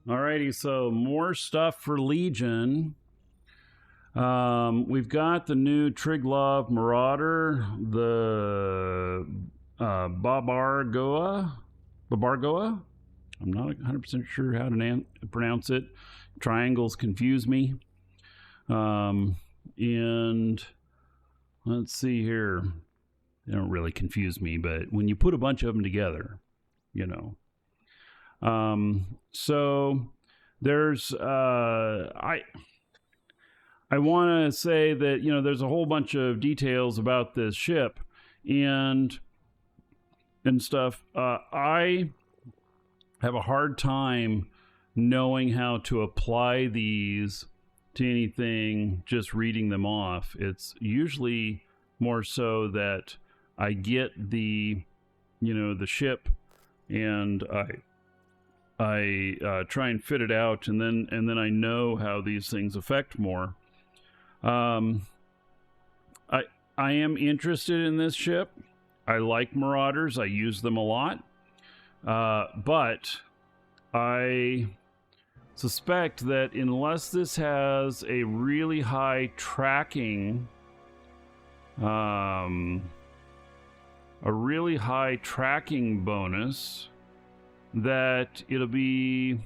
Alrighty, so more stuff for Legion. We've got the new Triglav Marauder, the Babaroga. I'm not 100% sure how to pronounce it. Triangles confuse me. And let's see here. They don't really confuse me, but when you put a bunch of them together, you know. So there's I want to say that, you know, there's a whole bunch of details about this ship and stuff. I have a hard time knowing how to apply these to anything just reading them off. It's usually more so that I get the, you know, the ship and I try and fit it out, and then I know how these things affect more. I am interested in this ship. I like Marauders. I use them a lot. But I suspect that unless this has a really high tracking, bonus, that it'll be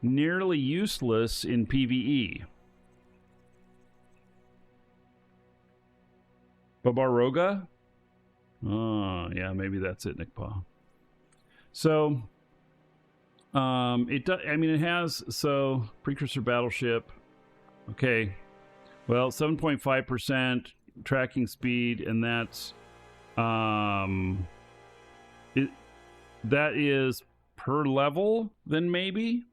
nearly useless in PvE. Babaroga? Oh, yeah, maybe that's it, Nick Paw. So, it has, so, precursor battleship. Okay. Well, 7.5% tracking speed, and that's, that is per level, then maybe.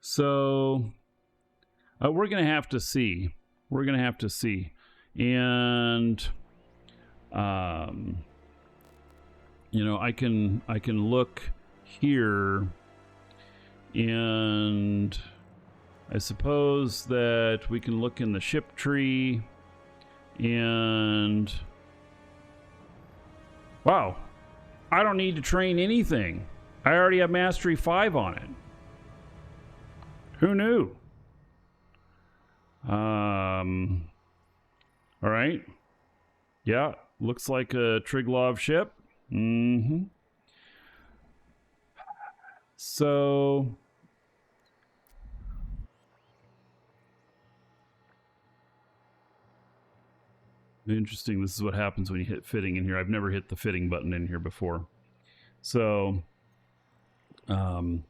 So we're gonna have to see. And you know, I can look here, and I suppose that we can look in the ship tree, and wow, I don't need to train anything. I already have Mastery 5 on it. Who knew? All right. Yeah, looks like a Triglav ship. So interesting. This is what happens when you hit fitting in here. I've never hit the fitting button in here before. So, and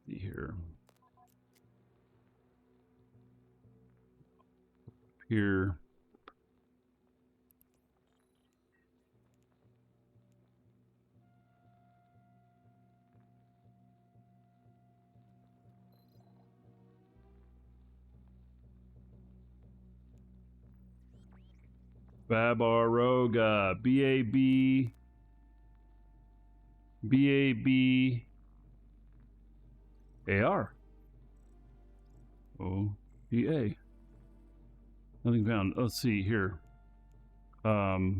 see here. Here. Babaroga, B-A-B-A-R. O-B-A. Nothing found. Let's see here. Right.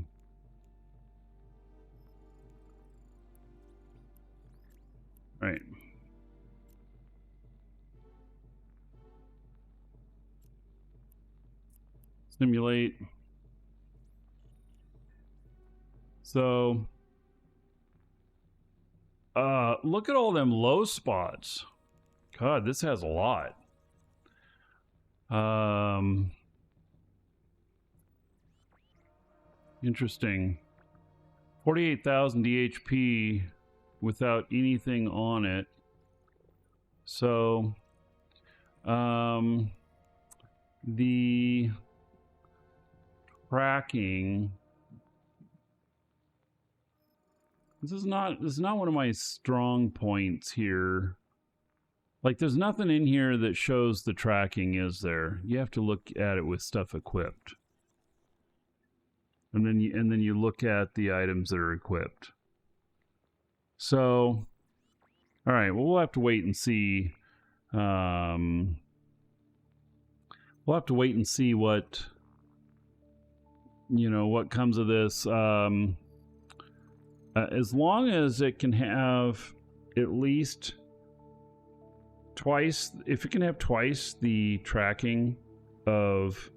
Simulate. So, look at all them low spots. God, this has a lot. Interesting. 48,000 DHP without anything on it. So, the tracking. This is not one of my strong points here. Like, there's nothing in here that shows the tracking, is there? You have to look at it with stuff equipped. And then you look at the items that are equipped. So, All right, well, we'll have to wait and see. We'll have to wait and see what, what comes of this. As long as it can have at least twice, if it can have twice the tracking of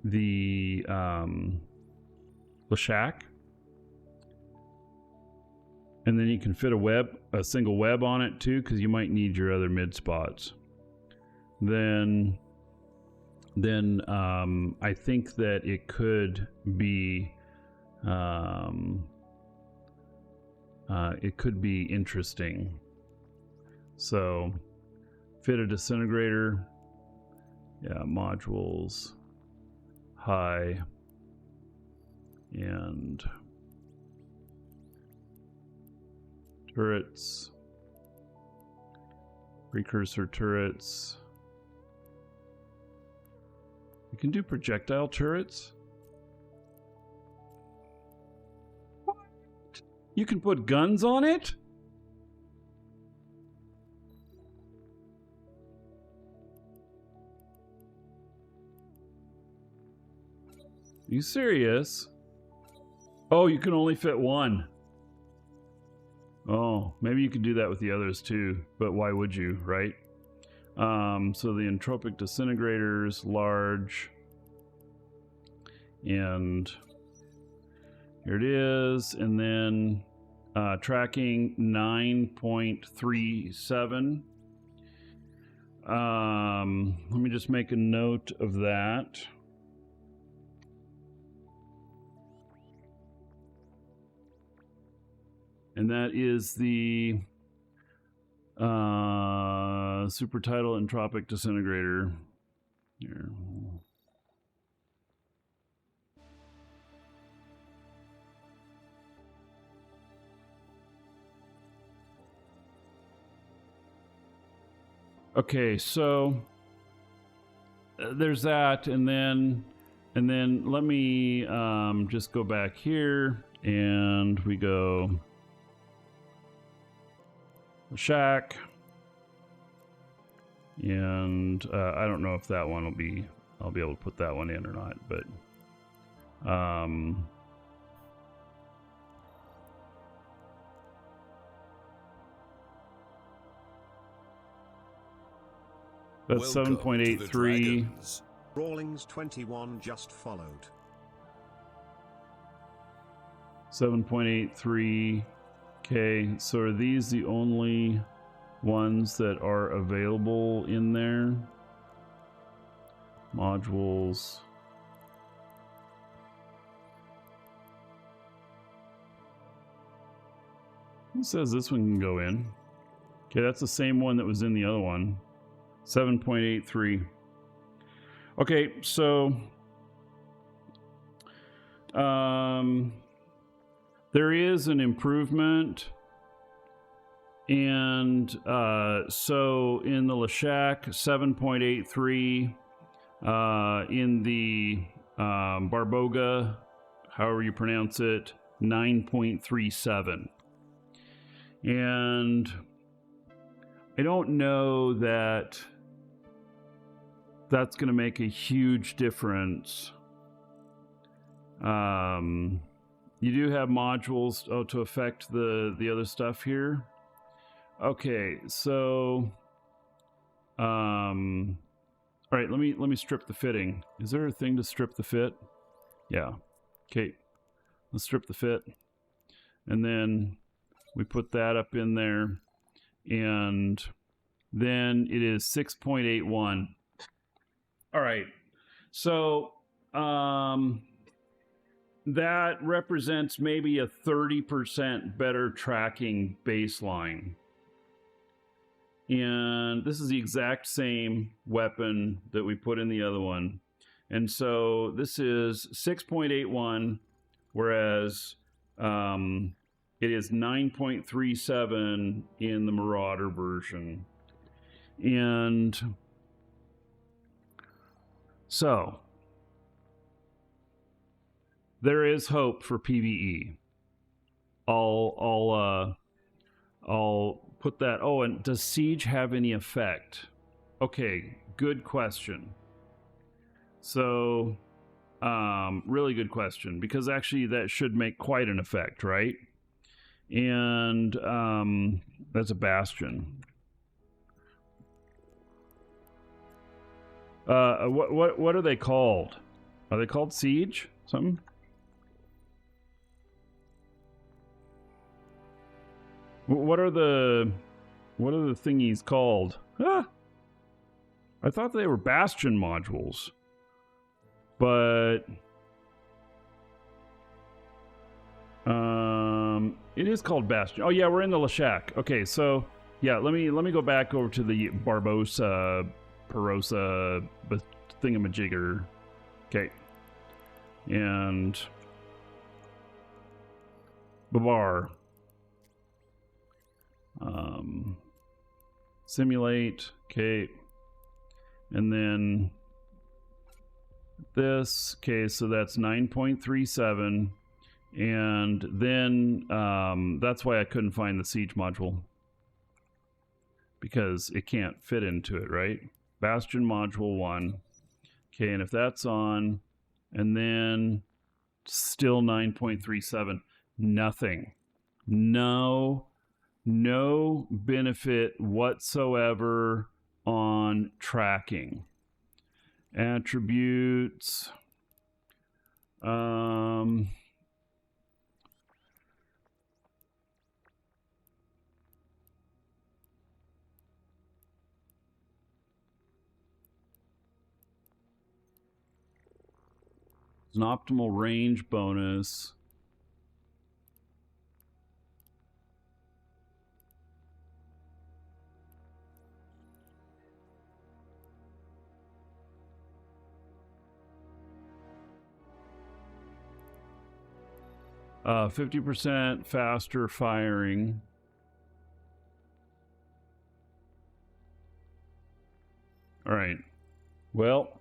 the Leshak, and then you can fit a single web on it too, because you might need your other mid spots. Then I think that it could be interesting. So fit a disintegrator, yeah, modules, high, and turrets, precursor turrets. You can do projectile turrets. What? You can put guns on it? Are you serious? Oh, you can only fit one. Oh, maybe you could do that with the others too, but why would you, right? So the entropic disintegrators, large, and here it is, and then tracking 9.37. Let me just make a note of that. And that is the super tidal entropic disintegrator. Here. Okay, so there's that, and then let me just go back here, and we go shack, and I don't know if that one I'll be able to put that one in or not, but that's 7.83. Rawlings 21 just followed. 7.83. Okay, so are these the only ones that are available in there? Modules. It says this one can go in. Okay, that's the same one that was in the other one. 7.83. Okay, so there is an improvement, and so in the Leshak, 7.83, in the Babaroga, however you pronounce it, 9.37. And I don't know that that's going to make a huge difference. You do have modules to affect the other stuff here. Okay, so all right, let me strip the fitting. Is there a thing to strip the fit? Yeah. Okay, let's strip the fit, and then we put that up in there, and then it is 6.81. All right, so that represents maybe a 30% better tracking baseline. And this is the exact same weapon that we put in the other one. And so this is 6.81, whereas it is 9.37 in the Marauder version. And so there is hope for PvE. I'll put that. Oh, and does siege have any effect? Okay, good question. So, really good question, because actually that should make quite an effect, right? And that's a bastion. What are they called? Are they called siege? Something? What are the thingies called? Ah! I thought they were bastion modules. But it is called bastion. Oh yeah, we're in the Lashak. Okay, so yeah, let me go back over to the Barbosa Perosa thingamajigger. Okay. And Babar. Simulate. Okay. And then this. Okay, so that's 9.37. And then that's why I couldn't find the siege module. Because it can't fit into it, right? Bastion module 1. Okay, and if that's on, and then still 9.37, nothing. No benefit whatsoever on tracking. Attributes. An optimal range bonus. Uh, 50% faster firing. All right. Well,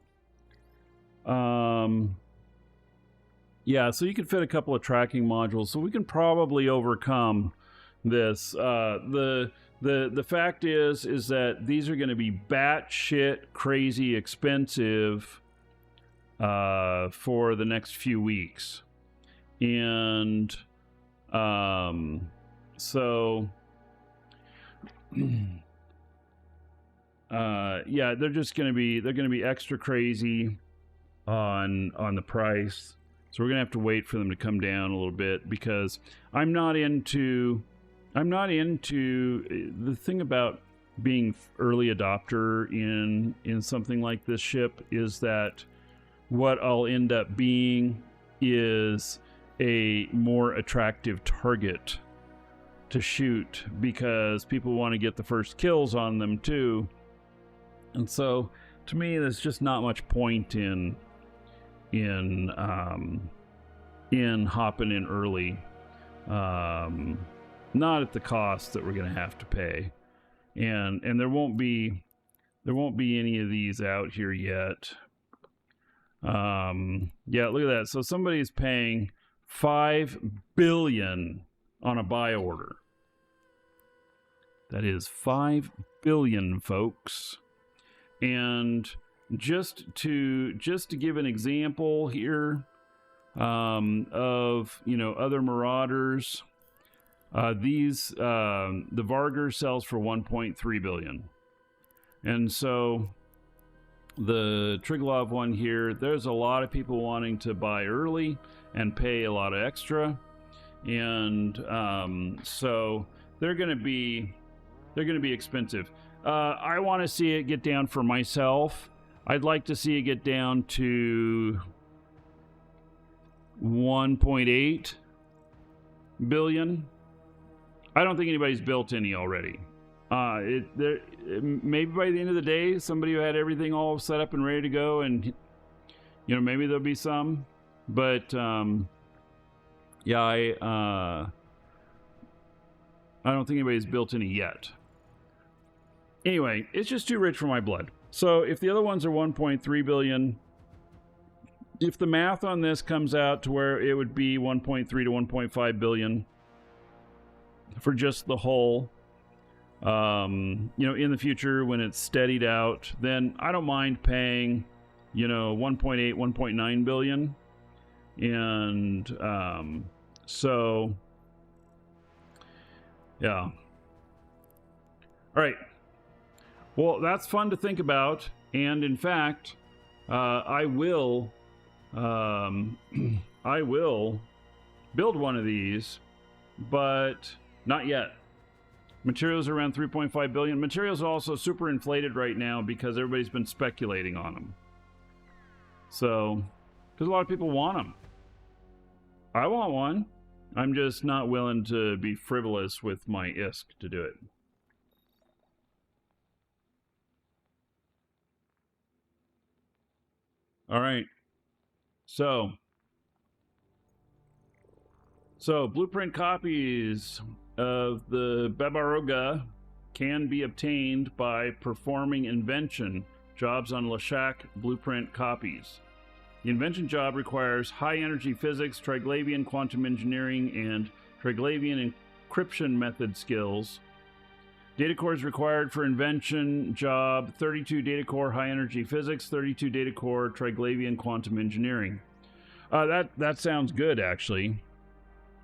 yeah, so you can fit a couple of tracking modules, so we can probably overcome this. The fact is that these are going to be batshit crazy expensive for the next few weeks, and so yeah, they're going to be extra crazy on the price. So we're going to have to wait for them to come down a little bit, because I'm not into the thing about being early adopter in something like this ship is that what I'll end up being is a more attractive target to shoot, because people want to get the first kills on them too. And so to me, there's just not much point in hopping in early, not at the cost that we're going to have to pay, and there won't be any of these out here yet. Yeah, look at that. So somebody's paying $5 billion on a buy order. That is $5 billion, folks. And just to give an example here of other Marauders, these the Vargur sells for 1.3 billion, and so the Triglav one here, there's a lot of people wanting to buy early and pay a lot of extra, and so they're going to be expensive. I want to see it get down for myself. I'd like to see it get down to 1.8 billion. I don't think anybody's built any already. Maybe by the end of the day, somebody who had everything all set up and ready to go, and maybe there'll be some. But yeah, I don't think anybody's built any yet. Anyway, it's just too rich for my blood. So if the other ones are 1.3 billion, if the math on this comes out to where it would be 1.3 to 1.5 billion for just the hull, in the future when it's steadied out, then I don't mind paying, 1.8, 1.9 billion. And so, yeah. All right. Well, that's fun to think about. And in fact, I will build one of these, but not yet. Materials are around 3.5 billion. Materials are also super inflated right now because everybody's been speculating on them. So, because a lot of people want them. I want one. I'm just not willing to be frivolous with my ISK to do it. All right. So blueprint copies of the Babaroga can be obtained by performing invention jobs on Lashak blueprint copies. The invention job requires high-energy physics, Triglavian quantum engineering, and Triglavian encryption method skills. Data cores required for invention job: 32 data core high-energy physics, 32 data core Triglavian quantum engineering. That sounds good, actually.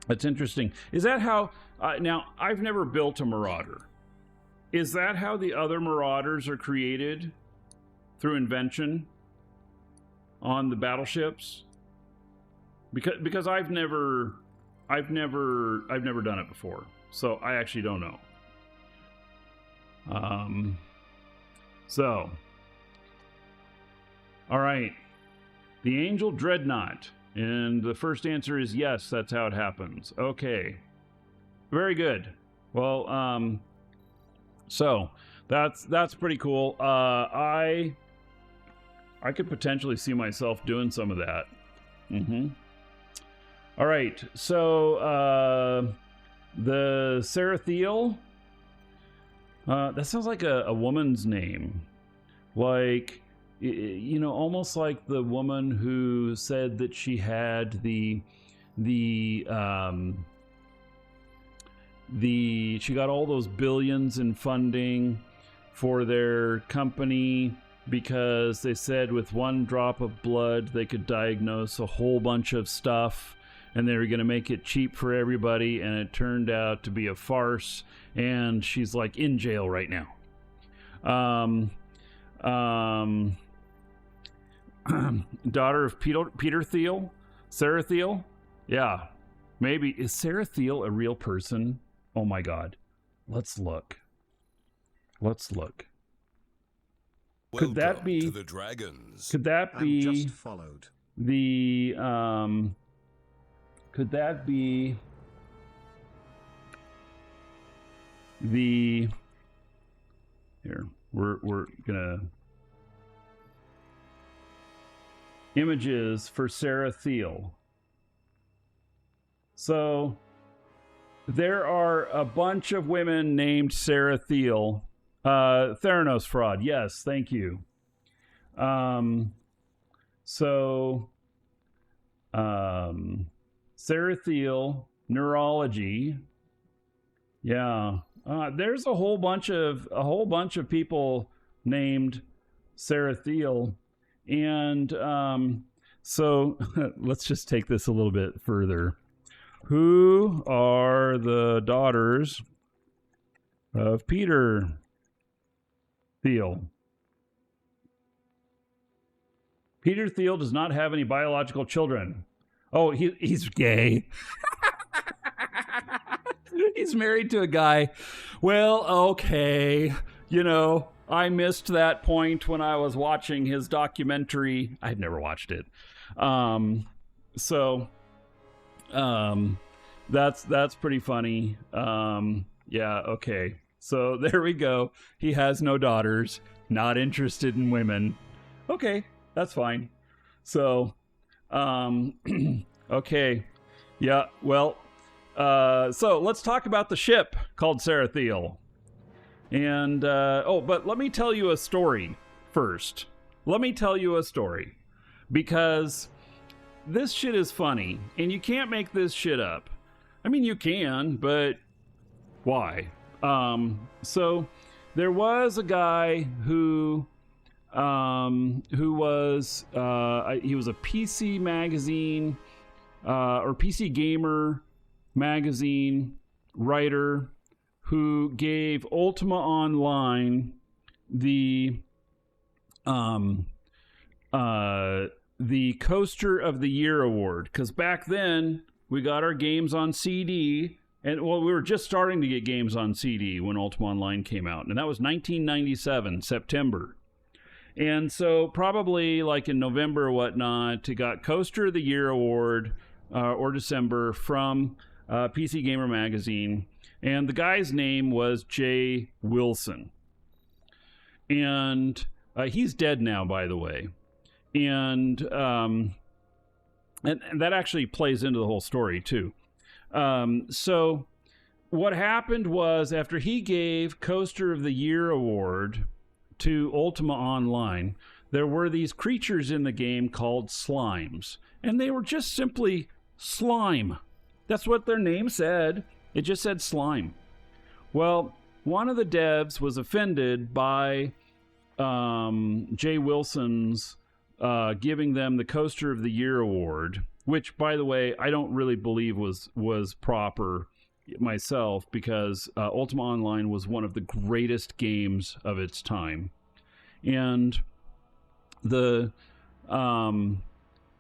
That's interesting. Is that how... now, I've never built a Marauder. Is that how the other Marauders are created? Through invention? On the battleships? Because I've never done it before. So, I actually don't know. All right. The Angel Dreadnought. And the first answer is yes, that's how it happens. Okay. Very good. Well, so that's pretty cool. I could potentially see myself doing some of that. All right. So, the Sarathiel, that sounds like a woman's name. Like, almost like the woman who said that she had she got all those billions in funding for their company because they said with one drop of blood they could diagnose a whole bunch of stuff and they were going to make it cheap for everybody, and it turned out to be a farce, and she's like in jail right now. Daughter of Peter Thiel? Sarathiel? Yeah. Maybe. Is Sarathiel a real person? Oh my god. Let's look. Could that be to the dragons? Could that be just followed. The could that be the here, we're gonna images for Sarathiel. So there are a bunch of women named Sarathiel. Theranos fraud. Yes, thank you. Sarathiel neurology. Yeah. There's a whole bunch of people named Sarathiel. And so let's just take this a little bit further. Who are the daughters of Peter Thiel? Peter Thiel does not have any biological children. Oh, he's gay. He's married to a guy. Well, okay. I missed that point when I was watching his documentary. I've never watched it. That's pretty funny. Yeah, okay. So there we go. He has no daughters, not interested in women. Okay, that's fine. So, okay. Yeah, well, so let's talk about the ship called Sarathiel. And, but let me tell you a story first. Because this shit is funny, and you can't make this shit up. I mean, you can, but why? So there was a guy who was he was a PC magazine or PC gamer magazine writer who gave Ultima Online the Coaster of the Year award, because back then we got our games on CD, and well, we were just starting to get games on CD when Ultima Online came out, and that was 1997 September. And so probably like in November or whatnot, it got Coaster of the Year award or December from PC Gamer magazine, and the guy's name was Jay Wilson. And he's dead now, by the way. And that actually plays into the whole story, too. So what happened was, after he gave Coaster of the Year award to Ultima Online, there were these creatures in the game called slimes. And they were just simply slime. That's what their name said. It just said slime. Well, one of the devs was offended by Jay Wilson's giving them the Coaster of the Year award, which, by the way, I don't really believe was proper myself, because Ultima Online was one of the greatest games of its time. And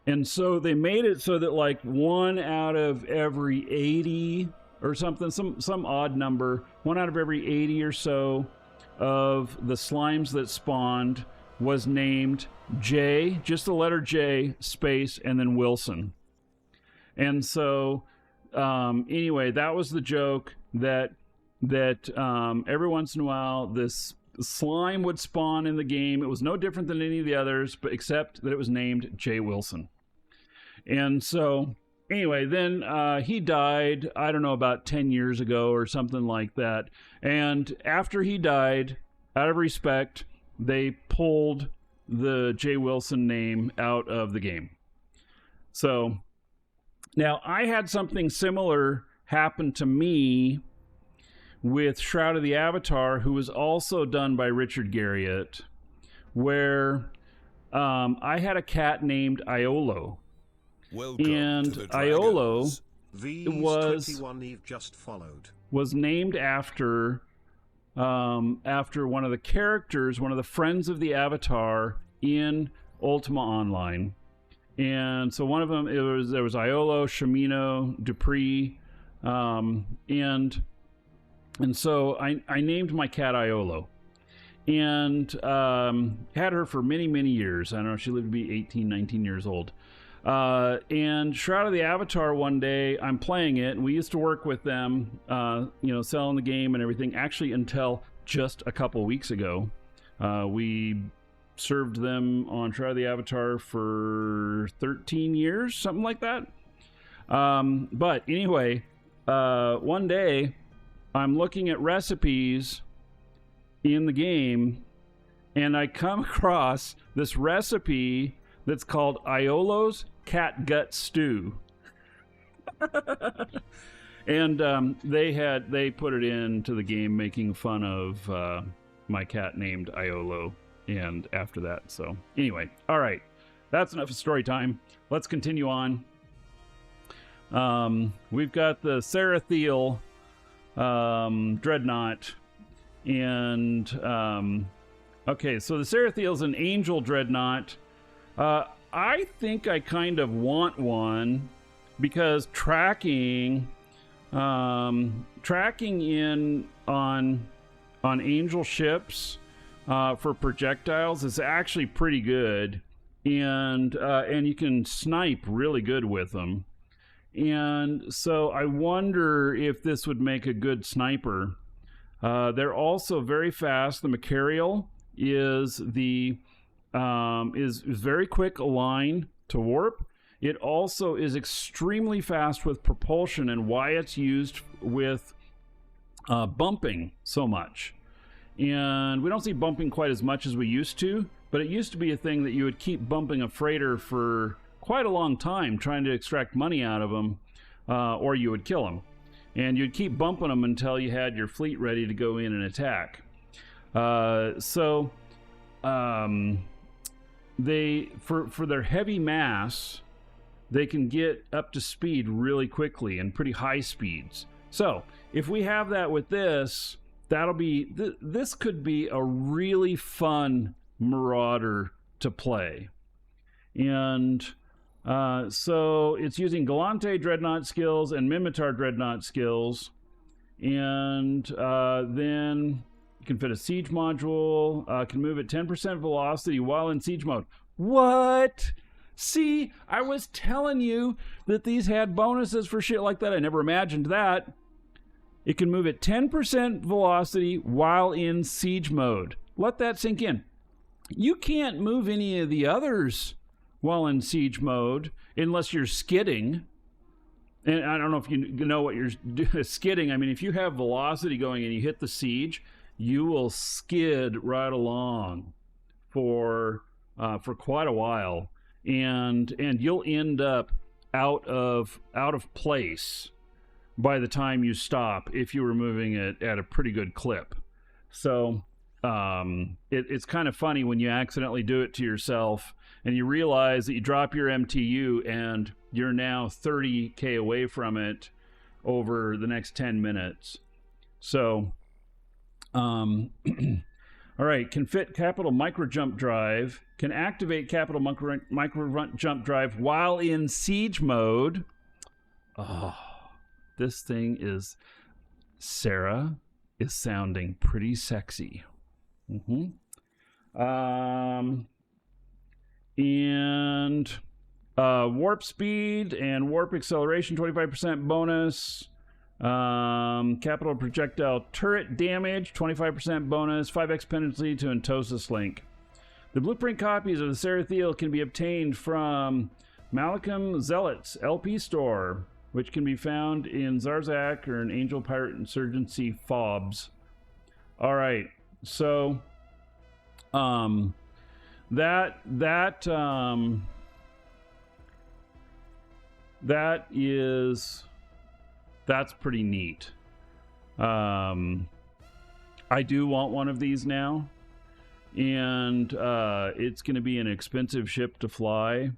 and so they made it so that like 1 out of every 80 or something, some odd number, 1 out of every 80 or so of the slimes that spawned was named J, just the letter J, space, and then Wilson. And so anyway, that was the joke, that every once in a while this slime would spawn in the game. It was no different than any of the others, but except that it was named Jay Wilson. And so anyway, then he died, I don't know, about 10 years ago or something like that. And after he died, out of respect, they pulled the Jay Wilson name out of the game. So now I had something similar happen to me with Shroud of the Avatar, who was also done by Richard Garriott, where I had a cat named Iolo. Welcome and to the Iolo V21 was named after one of the characters, one of the friends of the Avatar in Ultima Online. And so one of them, there was Iolo, Shamino, Dupree, and so I named my cat Iolo, and had her for many, many years. I don't know, she lived to be 18, 19 years old. And Shroud of the Avatar, one day I'm playing it, and we used to work with them, selling the game and everything, actually until just a couple weeks ago. We served them on Shroud of the Avatar for 13 years, something like that. But anyway, one day I'm looking at recipes in the game, and I come across this recipe that's called Iolo's Cat Gut Stew. And they put it into the game making fun of my cat named Iolo, and after that. So anyway, all right, that's enough of story time. Let's continue on. We've got the Sarathiel Dreadnought, and okay, so the Sarathiel's an angel dreadnought. I think I kind of want one, because tracking in on angel ships for projectiles is actually pretty good, and you can snipe really good with them. And so I wonder if this would make a good sniper. They're also very fast. The Markee is very quick align to warp. It also is extremely fast with propulsion, and why it's used with bumping so much. And we don't see bumping quite as much as we used to, but it used to be a thing that you would keep bumping a freighter for quite a long time, trying to extract money out of them, or you would kill them. and you'd keep bumping them until you had your fleet ready to go in and attack. They for their heavy mass, they can get up to speed really quickly and pretty high speeds. So if we have that with this, that'll be this could be a really fun Marauder to play. And so it's using Galante Dreadnought skills and Mimitar Dreadnought skills, and then you can fit a siege module, can move at 10% velocity while in siege mode. What? See, I was telling you that these had bonuses for shit like that. I never imagined that. It can move at 10% velocity while in siege mode. Let that sink in. You can't move any of the others while in siege mode unless you're skidding. And I don't know if you know what you're skidding. I mean, if you have velocity going and you hit the siege, you will skid right along for quite a while, and you'll end up out of place by the time you stop if you were moving it at a pretty good clip. So it's kind of funny when you accidentally do it to yourself and you realize that you drop your MTU and you're now 30k away from it over the next 10 minutes. So all right, can fit capital micro jump drive, can activate capital micro jump drive while in siege mode. Oh, this thing is, Sarah is sounding pretty sexy. And warp speed and warp acceleration, 25% bonus. Capital projectile turret damage, 25% bonus, 5x penalty to Entosis Link. The blueprint copies of the Sarathiel can be obtained from Malachim Zealot's LP store, which can be found in Zarzak or an Angel Pirate Insurgency FOBs. All right, so that's pretty neat. I do want one of these now, and it's going to be an expensive ship to fly,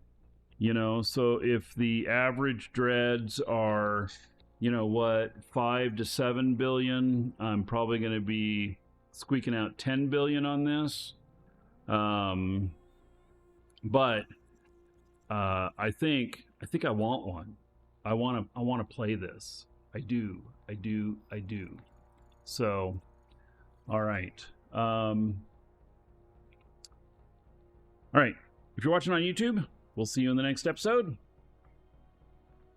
you know. So if the average dreads are, you know, what, 5 to 7 billion, I'm probably going to be squeaking out 10 billion on this. But I think I want one. I want to play this. I do. So, all right. All right. If you're watching on YouTube, we'll see you in the next episode.